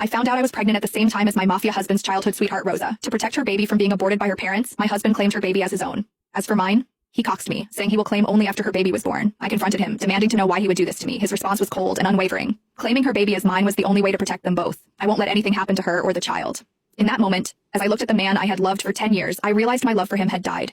I found out I was pregnant at the same time as my mafia husband's childhood sweetheart Rosa. To protect her baby from being aborted by her parents, my husband claimed her baby as his own. As for mine, he coxed me, saying he will claim only after her baby was born. I confronted him, demanding to know why he would do this to me. His response was cold and unwavering. Claiming her baby as mine was the only way to protect them both. I won't let anything happen to her or the child. In that moment, as I looked at the man I had loved for 10 years, I realized my love for him had died.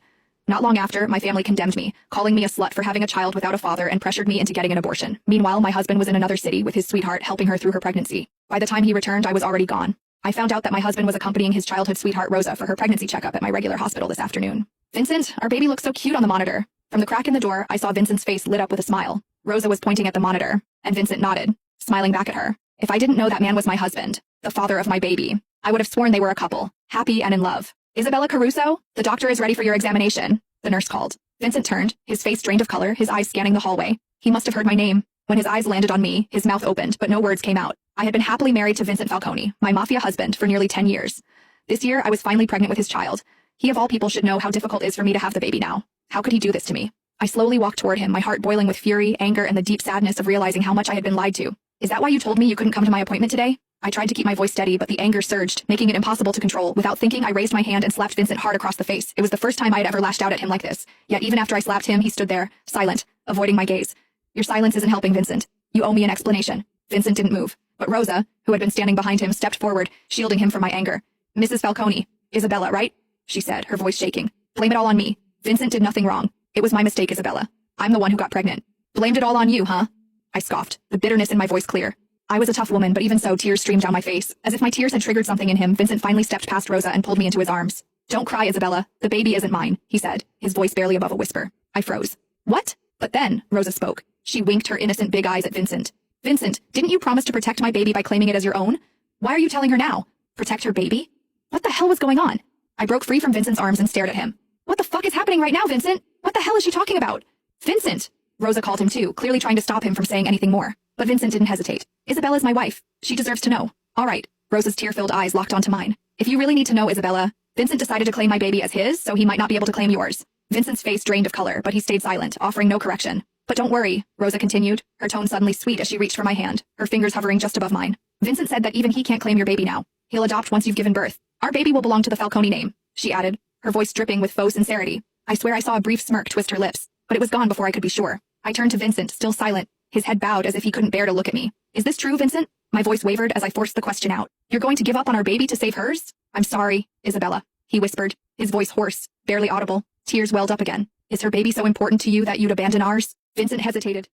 Not long after, my family condemned me, calling me a slut for having a child without a father and pressured me into getting an abortion. Meanwhile, my husband was in another city with his sweetheart helping her through her pregnancy. By the time he returned, I was already gone. I found out that my husband was accompanying his childhood sweetheart Rosa for her pregnancy checkup at my regular hospital this afternoon. Vincent, our baby looks so cute on the monitor. From the crack in the door, I saw Vincent's face lit up with a smile. Rosa was pointing at the monitor, and Vincent nodded, smiling back at her. If I didn't know that man was my husband, the father of my baby, I would have sworn they were a couple, happy and in love. Isabella Caruso, the doctor is ready for your examination, the nurse called. Vincent turned, his face drained of color, his eyes scanning the hallway. He must have heard my name. When his eyes landed on me, his mouth opened, but no words came out. I had been happily married to Vincent Falcone, my mafia husband, for nearly 10 years. This year, I was finally pregnant with his child. He of all people should know how difficult it is for me to have the baby now. How could he do this to me? I slowly walked toward him, my heart boiling with fury, anger, and the deep sadness of realizing how much I had been lied to. Is that why you told me you couldn't come to my appointment today? I tried to keep my voice steady, but the anger surged, making it impossible to control. Without thinking, I raised my hand and slapped Vincent hard across the face. It was the first time I had ever lashed out at him like this. Yet even after I slapped him, he stood there, silent, avoiding my gaze. Your silence isn't helping, Vincent. You owe me an explanation. Vincent didn't move, but Rosa, who had been standing behind him, stepped forward, shielding him from my anger. Mrs. Falcone, Isabella, right? She said, her voice shaking. Blame it all on me. Vincent did nothing wrong. It was my mistake, Isabella. I'm the one who got pregnant. Blamed it all on you, huh? I scoffed, the bitterness in my voice clear. I was a tough woman, but even so, tears streamed down my face. As if my tears had triggered something in him, Vincent finally stepped past Rosa and pulled me into his arms. Don't cry, Isabella. The baby isn't mine, he said, his voice barely above a whisper. I froze. What? But then, Rosa spoke. She winked her innocent big eyes at Vincent. Vincent, didn't you promise to protect my baby by claiming it as your own? Why are you telling her now? Protect her baby? What the hell was going on? I broke free from Vincent's arms and stared at him. What the fuck is happening right now, Vincent? What the hell is she talking about? Vincent! Rosa called him too, clearly trying to stop him from saying anything more. But Vincent didn't hesitate. Isabella's my wife. She deserves to know. All right. Rosa's tear-filled eyes locked onto mine. If you really need to know, Isabella, Vincent decided to claim my baby as his, so he might not be able to claim yours. Vincent's face drained of color, but he stayed silent, offering no correction. But don't worry, Rosa continued, her tone suddenly sweet as she reached for my hand, her fingers hovering just above mine. Vincent said that even he can't claim your baby now. He'll adopt once you've given birth. Our baby will belong to the Falcone name, she added, her voice dripping with faux sincerity. I swear I saw a brief smirk twist her lips, but it was gone before I could be sure. I turned to Vincent, still silent, his head bowed as if he couldn't bear to look at me. Is this true, Vincent? My voice wavered as I forced the question out. You're going to give up on our baby to save hers? I'm sorry, Isabella, he whispered, his voice hoarse, barely audible. Tears welled up again. Is her baby so important to you that you'd abandon ours? Vincent hesitated,